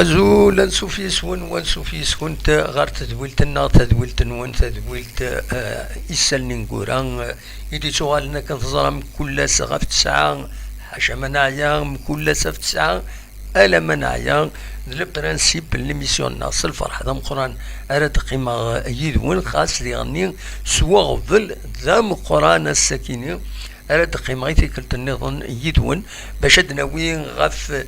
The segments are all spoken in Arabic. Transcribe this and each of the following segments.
أزول نسوفيس ونسوفيس كنت غير تدويلتنا تدويلتن ون تدويلت إسال نقوران إدي سؤالنا كنت ظلم كل سغف تسعة حاشا منايا كل سغف تسعة ألا منايا لو برانسيب ليميسيون ناس الفرح ذا قران أرد قيمة يدون خاص لغني سوا غفل ذا قران السكينة أرد قيمة كلت النظام يدون باش ناوي غف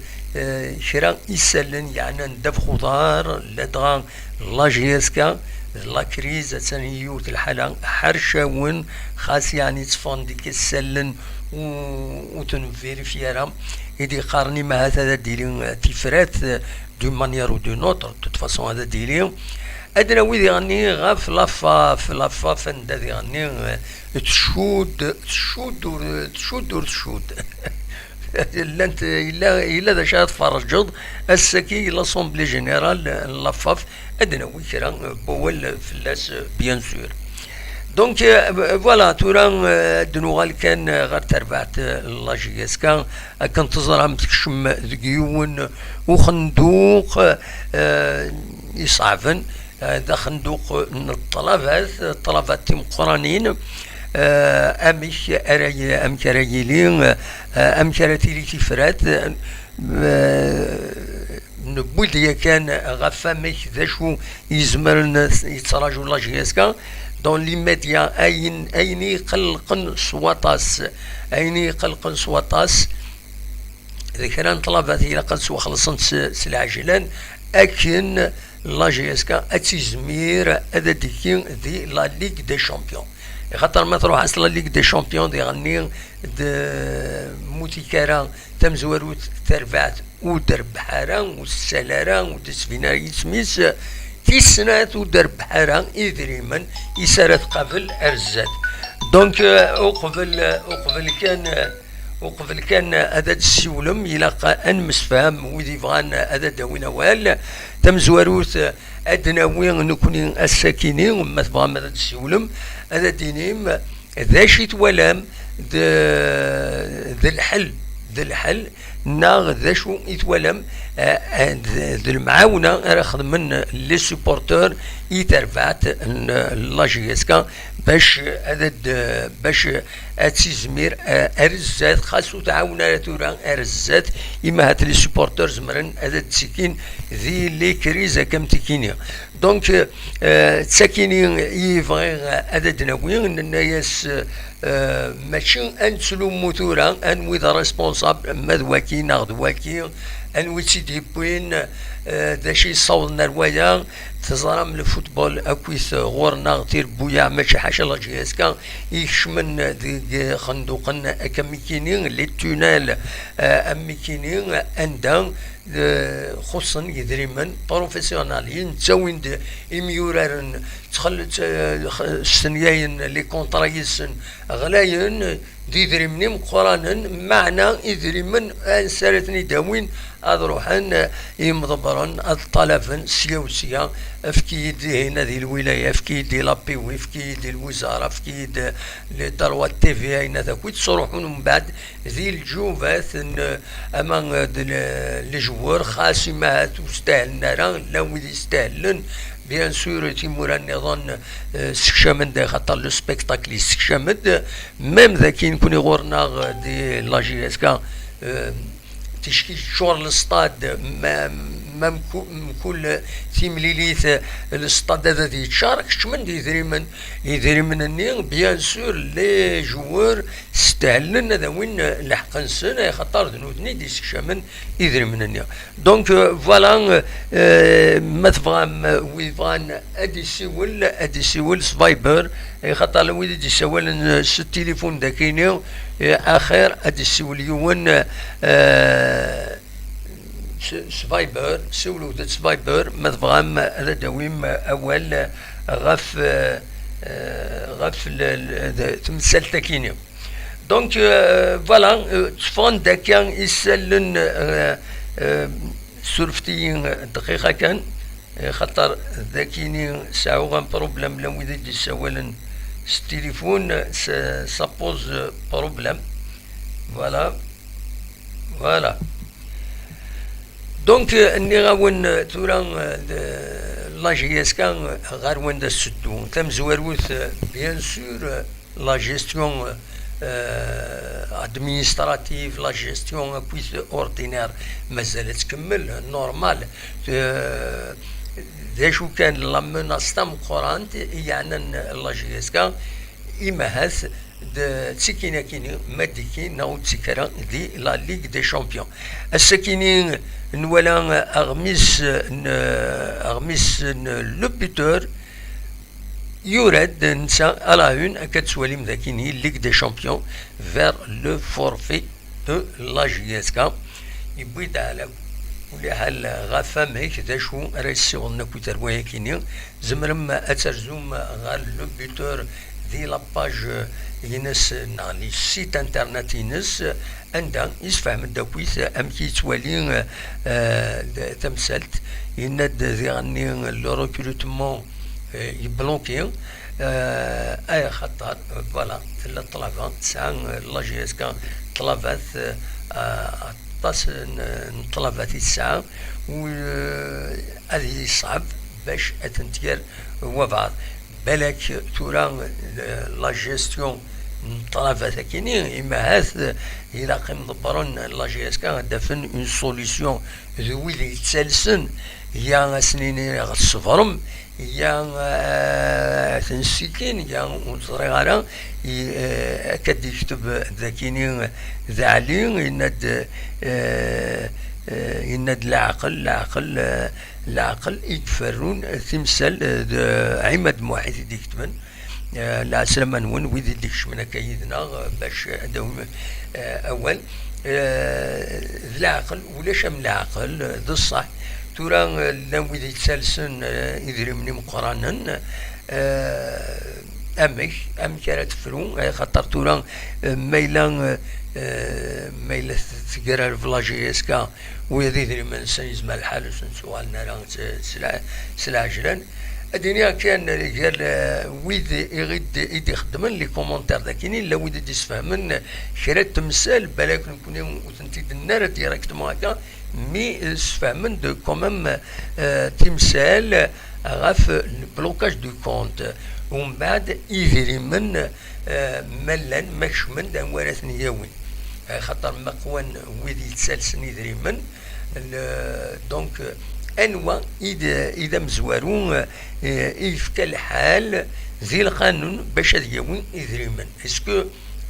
شراء إسالن يعني ندب خضار لدغان لاجيسكا لا كريز تسنيوت الحالة حرشاون خاص يعني تفون ديك السلن وتنفيريفيرا يدي قارني مع هذا ديلي تفرات دو مانيير و دو نوتر توت فاسون هذا ديلي ادنا ويدي غني غاف لافا في لافا فندا دي غني تشود انت الا ذا شاد فرجض السكي لاسومبلي جينيرال لافاف ادنا ويكرا بول فلاس بيان سور دونك فوالا تورا دنوغال كان غير تربعت لاجيسكا كان تزرع متكشم دقيون وخندوق يصعفن هذا خندوق من الطلبات تيم قرانين أمش أراي أم كرايلين أم كراتيلي تفرات نبودي كان غفامش ذا شو يزمر يتراجو لاجيسكا دون ليميديا أين يقلقن سواطاس ذكران طلبات إلى قد سوا خلصن سلعجلان أكن لاجيسكا أتيزمير أدا ديكين دي لا ليغ دي شامبيون خاطر ما تروح اصلا ليغ دي شامبيون دي غني موتيكارا تمزورو تربعت ودرب حارا والسلارا ودسفينا يسميس تيسنات ودرب حارا إذريمن يسارت قبل أرزات دونك وقبل كان هذا السيولم يلاقى ان مسفهم ويدي فغان هذا داوي نوال تمزوروث ادنا وين نكون الساكنين وما تبغى هذا السيولم هذا دينيم ذا شيت ولام ذا الحل ناغ ذا شو يتولم ذا المعاونة راخذ من لي سوبورتور يترفعت لاجيسكا باش اتسيزمير ارزات خاصو تعاون تورا ارزات اما هات لي سوبورتور زمرن هذا تسكين ذي لي كريزه كم تكينيا دونك تسكيني يفغي هذا دناوين الناس ماشي انسلو موتورا ان وذا ريسبونسابل مذواكي ناغدواكي ان ويتسيدي بوين ذا شي صوت نروايا تزرم الفوتبول اكويس غورنا غتير بويا ماشي حاجه لاجيسكا يشمن دي خندوقن اكميكينين لي تونال اميكينين اندان خصوصا يدريمن بروفيسيوناليين تساوين اميورارن تخلت السنيين لي كونترايسن غلاين دي دريمنيم قرانن معنى يدريمن انسالتني داوين اضروحن يمضبرن الطلفن سيوسيا افكيد هنا ذي الولايه افكيد لابيوي افكيد الوزاره افكيد لدروات تي في هنا ذاك تصروحون من بعد ذي الجوفات امان لي جوار خاصمات وستاهلنا لا ويدي يستاهلن بيان سور تيمور النظام سكشامن دا خاطر لو سبيكتاكل سكشامد ميم ذاك يكون يغورنا دي لاجيسكا تشكيل شور الاستاد ما كل تيمليليث الاستاد هذا يتشارك شمن يدري من النيل بيان سور لي جوار استهلنا ذا وين لحقن سنه خاطر ذنودني دي سكشامن يدري من النيل دونك فوالا ما تفهم ويفان ادي سيول سفايبر خاطر ويدي دي سوال التليفون داكينيو اخر ادي سيول يون سفايبر سولو ذات سفايبر ما تفهم هذا دويم اول غف تمثال تاكينيو دونك فوالا تفون داكان يسالن سورفتي دقيقه كان خاطر ذاكيني ساوغان بروبليم لو اذا دي سوالن التليفون سابوز بروبليم فوالا دونك اني غاون تورا لاجياس كان غير وين دا السدو تم زواروث بيان سور لا جيستيون ادمينستراتيف لا جيستيون بويس اوردينير مازالت تكمل نورمال داشو كان لا مناس تام قرانت يعني لاجيسكا إما هاث تسكينا كيني ماديكي ناو تسكرا دي لا ليغ دي شامبيون السكينين نولا أغميس لوبيتور يورد نسا على هون أكاد سواليم ذاكيني ليغ دي شامبيون فير لو فورفي دو لا جيسكا يبويد على ولا هل غافاميك داشو راسيون نكوتر وياكيني زمرم أترزوم غال لوبيتور دي لاباج ينس نالي سيت انترنت ينس عندها يسفهم داكويت امكي توالي تمثلت يند ذي غني لو ريكروتمون يبلونكي اي خطر فوالا الطلبه تسعه لاجيسكا طلبات طاس طلبات الساعه و هذه صعب باش اتنتير وبعض بالك تورا لا جيستيون طرافات كيني اما هاث الى قيم ضبرون لا جيسكا دافن اون سوليسيون ذوي اللي يتسلسن يا سنين غتصفرم يا تنسيكين يا صغيرة كد يكتب ذاكيني ذا علي يند العقل يكفرون تمثال عماد موحد يكتبن لا سلمان ون ويدي ديكش من كيدنا باش عندهم اول العقل ولاش من العقل ذا الصح تورا لم ويدي تسلسن يدري مني مقرانا امك كانت تفرون خاطر تورا ميلان ميلا تقرا فلاجيسكا ويدري من سيزما الحال سؤالنا راه سلع جران الدنيا كان رجال ويد يغيد يخدمن لي كومونتير داكينين لا ويد يسفهمن شرات تمثال بالك نكون وتنتيد النار ديريكتومون هكا مي سفهمن دو كومام تمثال غاف البلوكاج دو كونت ومن بعد يدري من ملان مكشمن دا ورث نياوين خاطر مقوان ويد يتسلسن يدري من دونك انواع اذا مزوارون يفك الحال ذي القانون باش دياوين يدري من اسكو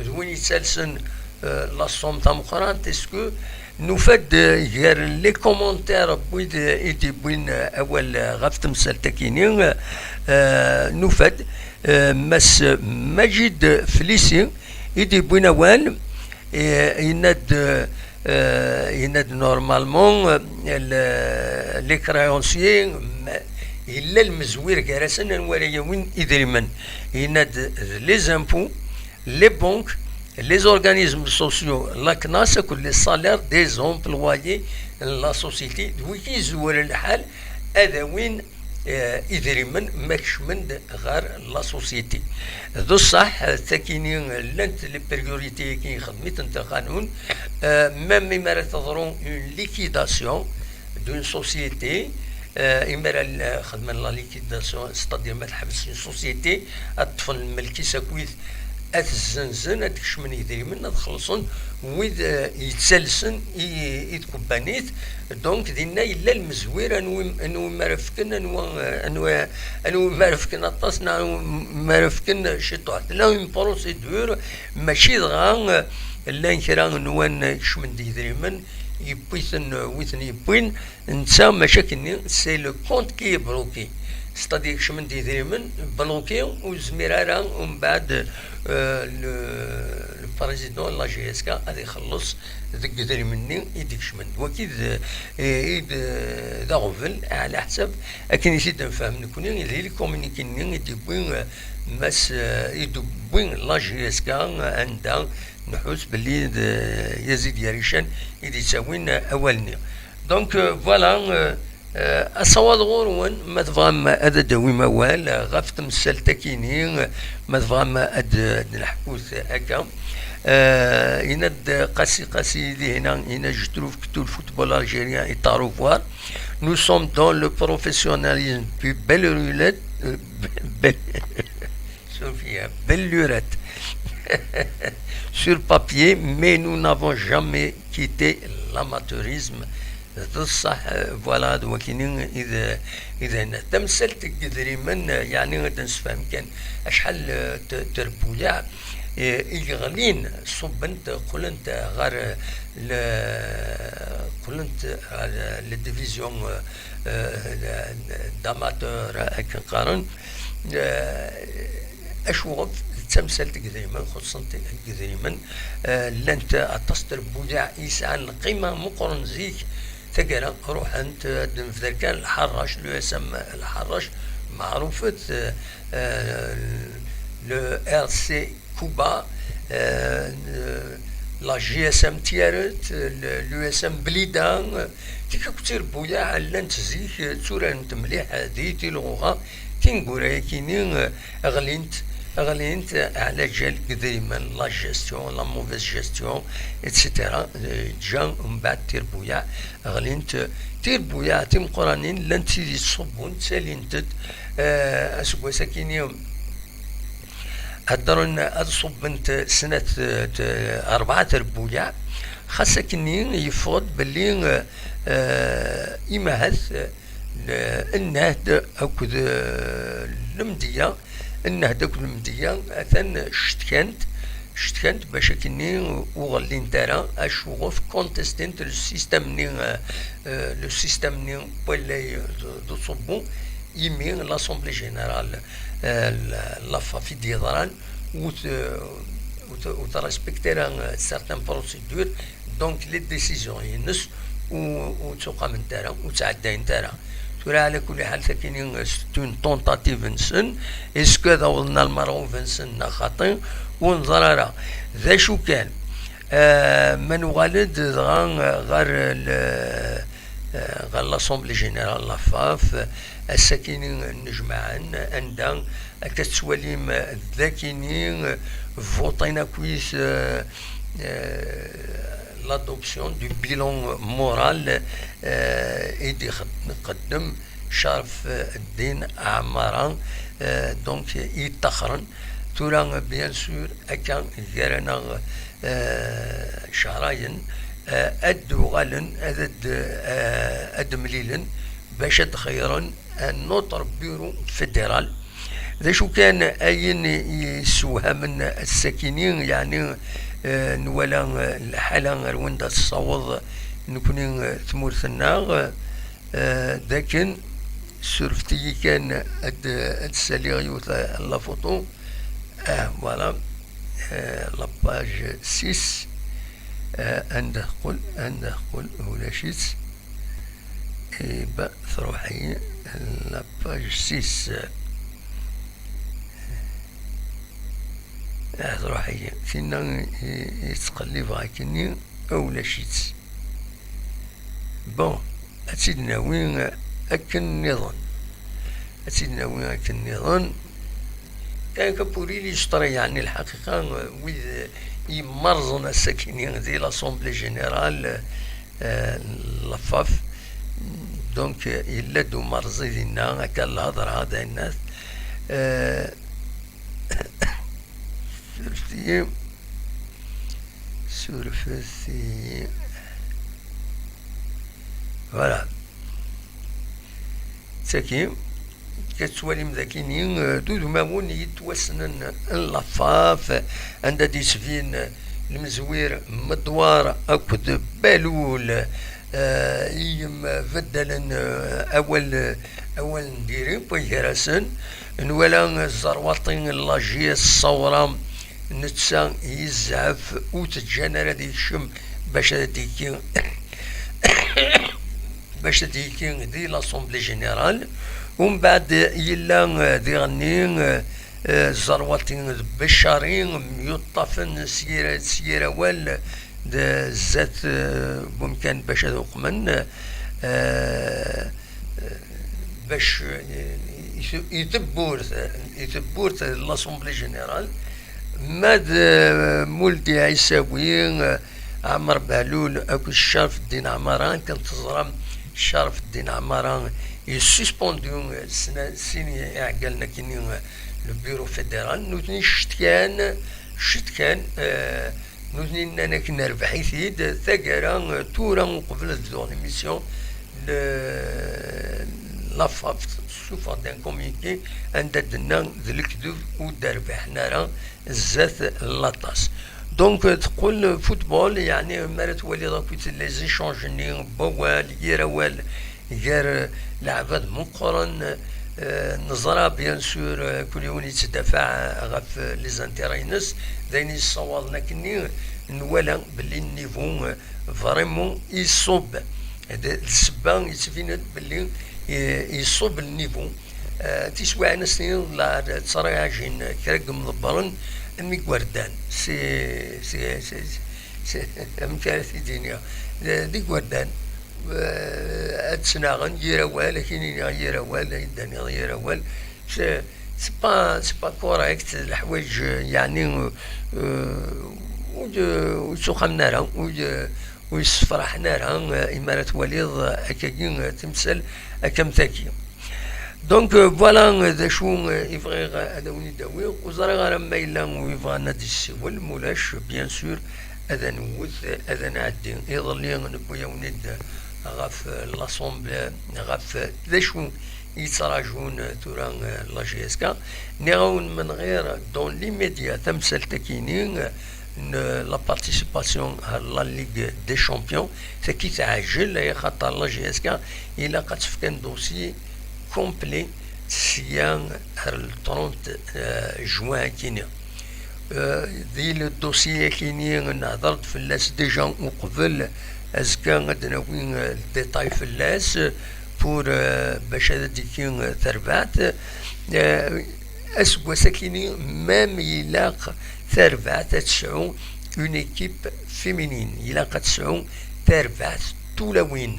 وين يتسلسن لا صوم تاع مقران اسكو نفد غير لي كومونتير بويد ايدي بوين اول غاف تمثال تاكيني نفد مس مجد فليسي يدي بوين اول يند نورمالمون لي كرايونسيي الا المزوير كراسن ولا وين يدري من يند لي زامبو لي بونك les organismes sociaux la CNAS كل les salaires des employés la société وكي زوال الحال هذا وين يدري من ماكش من غير لا سوسيتي ذو الصح تاكينين لانت لي بريوريتي كي خدمت انت قانون ميم ما تظهرون اون ليكيداسيون دون سوسيتي إما خدمة لا ليكيداسيون ستادير ما تحبس سوسيتي الطفل الملكي ساكويث الزنزن هذاك من يدري من تخلصن ويد يتسلسن يتكبانيت دونك دينا الا المزوير انو مرفكن انو مرفكن اطاسنا مرفكن شي طاط لا اون بروسيدور ماشي دغا لا كرا نوان شمن يدري من يبويثن ويثن يبوين نتا مشاكل سي لو كونت كي بلوكي ستادير شمن يدري من بلوكي وزميرارا ومن بعد البريزيدون لا جي اس كا غادي يخلص ذاك يدري مني يديك شمن وكيد ذا غوفل على حسب لكن يزيد نفهم نكوني اللي كومونيكيني يديبوين ماس يديبوين لا جي اس كا عندها نحوس باللي يزيد يريشان يدي تساوين اولني دونك فوالا الصواد غورون ما تفهم هذا داوي موال غاف تمثال تاكيني ما تفهم هاد الحكوث هكا يند قاسي ذي هنا هنا جترو في tout le football algérien est à revoir. Nous sommes dans le professionnalisme plus belle roulette Sophia, belle lurette sur papier, mais nous n'avons jamais quitté l'amateurisme. بصح فوالا دوكينين اذا تمثلت قدري من يعني غادي نسفهم كان اشحال تربويا يغلين صبنت قلنت غير قلنت الديفيزيون داماتور هكا قارن اشوف تمثلت قدري من خصوصا قدري من لانت اتصدر بويا يسعى القيمه مقرن زيك تقرا روح انت في ذاك الحراش لو يسمى الحراش معروفة لو ار سي كوبا لا جي اس ام تيارت لو اس ام بليدان تيك كتير بويا علان تزيك تورا انت مليح هذه تلغوها تنقول كينين غلينت على جال دايما لا جيستيون لا موفيز جيستيون اتسيتيرا جا من بعد تيربويا غلينت تيربويا تيم قرانين لان تيدي تصبون تسالينتد اسكو ساكينيوم هدرون صبنت سنة 4 تربويا خاصة كنين يفوض باللي إمهث النهد أكد المدية النهدك المدية أثن شتكنت باش كني وغلين ترى أشوف كونتستنت لو سيستم ني بولاي دو صبو يمين لاسومبلي جينيرال لافا في ديضران وترسبكتيرا سارتان بروسيدور دونك لي ديسيزيون ينس وتقام ترى وتعدى ترى ترى على كل حال ثكينين ستون طونتاتيف نسن اسكو ذا وصلنا المرغوب نسن خاطئ ونظرارا ذا شو كان من والد غير لاسومبلي جينيرال لافاف الساكنين نجمعن عندها كتسواليم ذاكينين فوطينا كويس l'adoption du bilan moral إيدي نقدم شرف الدين عمارا دونك يتخرن تورا بيان سور أكان غيرنا شهرين أدو غالن أد مليلن باش تخيرن نوتر بيرو فيدرال ذا شو كان أين يسوها من الساكنين يعني نولا الحالة رواندا تصوض نكونين ثمورثنا لكن سورفتي كان الساليغيو لا فوتو فوالا لاباج 6 عنده قل ولا شيت با تروحي لاباج 6 روحية كنا يتقلب غاكني أولا شيت بون أتيدنا وين أكن نظن كان كبوري لي شطري يعني الحقيقة ويذ يمرزن الساكنين دي لاسومبلي جينيرال لفاف دونك إلا دو مرزي دينا هكا الهضر هذا الناس سورفتي فوالا تاكي كتوالي مذاكينين دودو مامون يتوسنن اللفاف عند دي سفين المزوير مدوار أكد بالول يم بدلن أول نديري بيهرسن نولا الزروطين اللاجية الصورة نتسا يزعف وتتجنر هذيك الشم باش تديكي دي لاسومبلي جينيرال ومن بعد يلا دي غنين زرواتين بشارين يطفن سيرة وال زات ممكن باش ذوق من باش يتبورت لاسومبلي جينيرال ماد مولدي عيساوي عمر بهلول اكو الشرف الدين عمران كنت تزرم الشرف الدين عمران يسسبونديو السنة عقلنا كيني لو بيرو فيدرال نوتني شت كان نوتني انا كنا ربحي ثيد ثقرا تورا قبل الدور ليميسيون لافاف سوف دان كوميكي عندنا ذلك ذو ودربحنا راه الزات لاطاس دونك تقول فوتبول يعني مرات ولي راكوت لي زيشونجني بوال يراوال غير لعبات مقرن نظرة بيان سور كل يوم يتدافع غف لي زانتيرينس داين يصوال لكني نولا باللي النيفو فريمون يصوب هذا السبان يتفينت باللي يصوب النيفو تسوى انا سنين لا تصريعجين كرق مضبرن الميكوردان سي امكانيات الدنيا ديك وردان اتسناغن يراوال لكن يراوال يداني يراوال سي با كوريكت الحوايج يعني وسخنا راه ويصفرحنا راه إمارة وليد أكاكين تمثل أكم ثاكي دونك فوالا ذا شو يبغي هذا وني داوي وزرا غير ما إلا ويبغى نادي السول مولاش بيان سور هذا نوث هذا نعدي يظل نبويا ونيد غاف لاسومبل غاف ذا شو يتراجعون توران لا جي اس كا نيرون من غير دون لي ميديا تمثل تكينين la participation à la Ligue des Champions, c'est qui s'agile et خاطر la GSK il a قد fait un dossier complet سيان le 30 juin كينيا ذي الدوسي كينيا نهضرت في اللاس ديجا وقبل أزكا غادي نوين الديتاي في اللاس بور باش هذا ديكين ثربات اسكوا ساكيني مام يلاق ثربات تسعو اون ايكيب فيمينين يلاق تسعو ثربات طولوين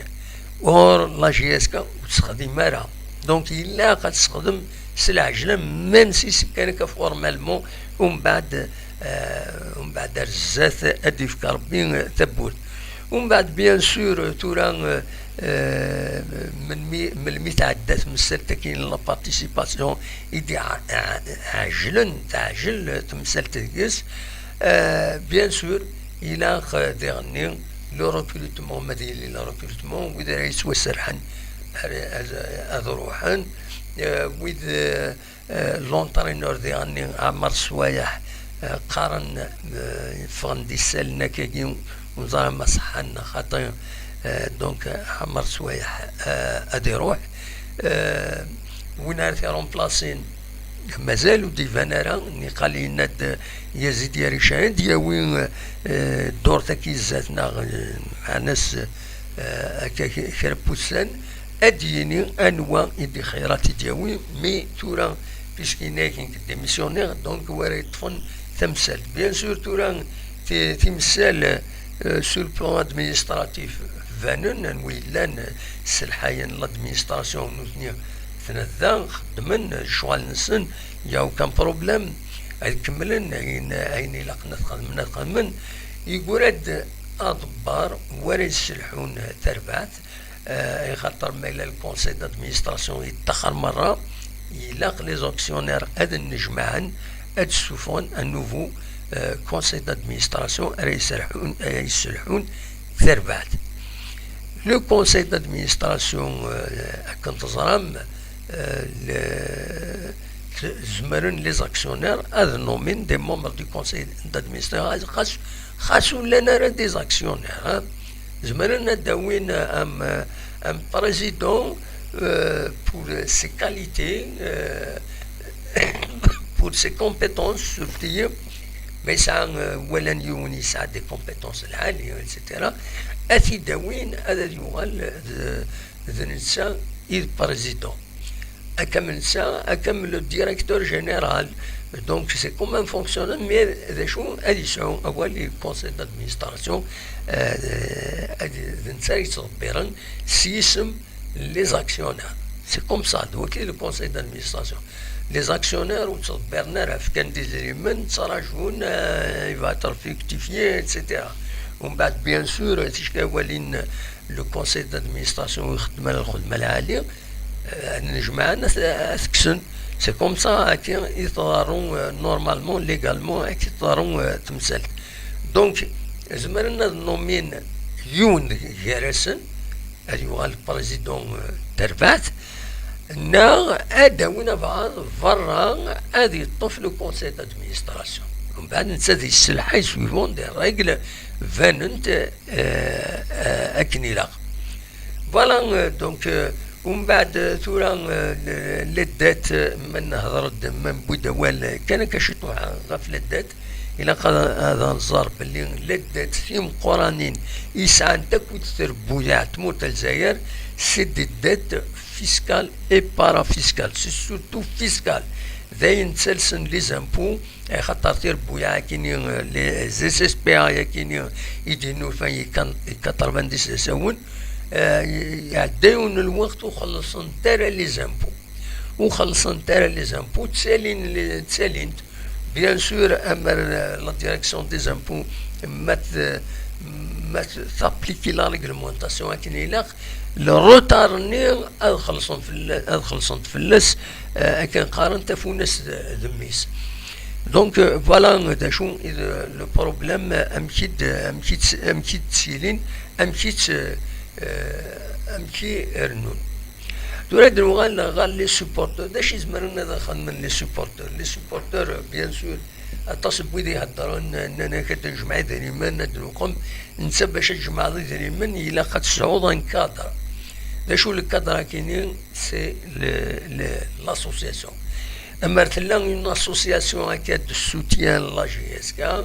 اور لا جي اس كا وتستخدم مارا دونك يلاق تستخدم سلعجله ميم سي كان فورمالمون ومن بعد رزات ادي في كربين ثبوت ومن بعد بيان سور توران من المتعدات من السلتكين لا بارتيسيباسيون يدي تعجل تمثل تدقس بيان سور الى ديغني لو ريكروتمون مديني لو ريكروتمون وإذا يسوى سرحا هذا روحا ويد لونترينور ديغني عمر سوايح قارن فغندي سالنا كاكين وزارة مصحنا خاطر دونك عمر سوايح ادي روح وين عرفي رومبلاسين مازالوا دي فانارا قال لنا يزيد يا ريشان دياوين دور تكيزاتنا مع ناس كربوسان اديني انواع يدي خيرات دياوي مي تورا بيسكينا كين ديميسيونير دونك ورا يطفن تمثال بيان سور تورا تمثال سور بلان ادمينستراتيف فانون ويلان سلحاين لادمينستراسيون نوتنيا ثنذا خدمن الشغل نسن ياو كان بروبليم كملن عين لقنا خدمنا يقول هاد اضبار ورا يسلحون تربات خاطر ما الى الكونسي دادمينستراسيون يتاخر مره يلاق لي زوكسيونير هاد النجمعان هاد السوفون ان نوفو كونسي دادمينستراسيون يسلحون تربات لو كونسي دادمينستراسيون كنت زرام زمرن لي زاكسيونير هذا نومين دي مومبر دو كونسي دادمينستراسيون خاصو لنا راه دي زاكسيونير زمرن داوين ام بريزيدون pour ses qualités pour ses compétences surtout mais ça ولا يوني سا دي كومبيتونس العاليه ايتترا اثي داوين هذا يوغال ذا نسا il président comme ça comme le directeur général donc c'est comme un fonctionnaire mais des choses addition avoir les conseils d'administration نسا يصبرن سيسم les actionnaires c'est comme ça donc le conseil d'administration لي زاكسيونير وتصبرنا راه كان ديزريمن تصراجون يفاتر فيكتيفيي اتسيتيرا ومن بعد بيان سور تيشكا ولين لو كونسي دادمينستراسيون يخدم على الخدمه العاليه نجمع الناس اسكسن سي كوم سا كي يطارون نورمالمون ليغالمون كي يطارون تمثال دونك زمرنا نومين يون جيرسن ايوا البريزيدون تربات نا اداونا بعض فرا هذه الطفل كونسي دادمينستراسيون ومن بعد نتسدي السلحه يسويفون دي ريغل فاننت اكنيلا فوالا دونك ومن بعد ثورا لدات من هضرت من بودوال كان كشطوع غف لدات الى قال هذا الزرب اللي لدات في مقرانين يسعى تكوت تربويا تموت الجزائر سي دات فيسكال اي بارا فيسكال سي سورتو فيسكال داين تسلسن لي زامبو خاطر تربويا كيني لي زيس اس بي اي كيني يدينو فاي كان 90 ساون يعديون الوقت وخلصن ترى لي زامبو وخلصن ترى لي زامبو تسالين بيان سور امر لا ديريكسيون دي زامبو ما تابليكي لا ريغلمونطاسيون كاين يلاق لو روتار ني خلصن تفلس كان قارن تفونس ذميس دونك فوالا دا شو لو بروبليم امكيد تسيلين امكي ارنون تريد غال لي سوبورتور داش يزمرنا داخل من لي سوبورتور بيان سور اتصل بويدي يهضرون اننا كتنجمع دائما ندوقهم نسى باش الجماعه دائما الا قد صعود كادر داشو الكادر كاينين سي لاسوسياسيون اما تلا اون اسوسياسيون هكا دو سوتيان لا جي اس كا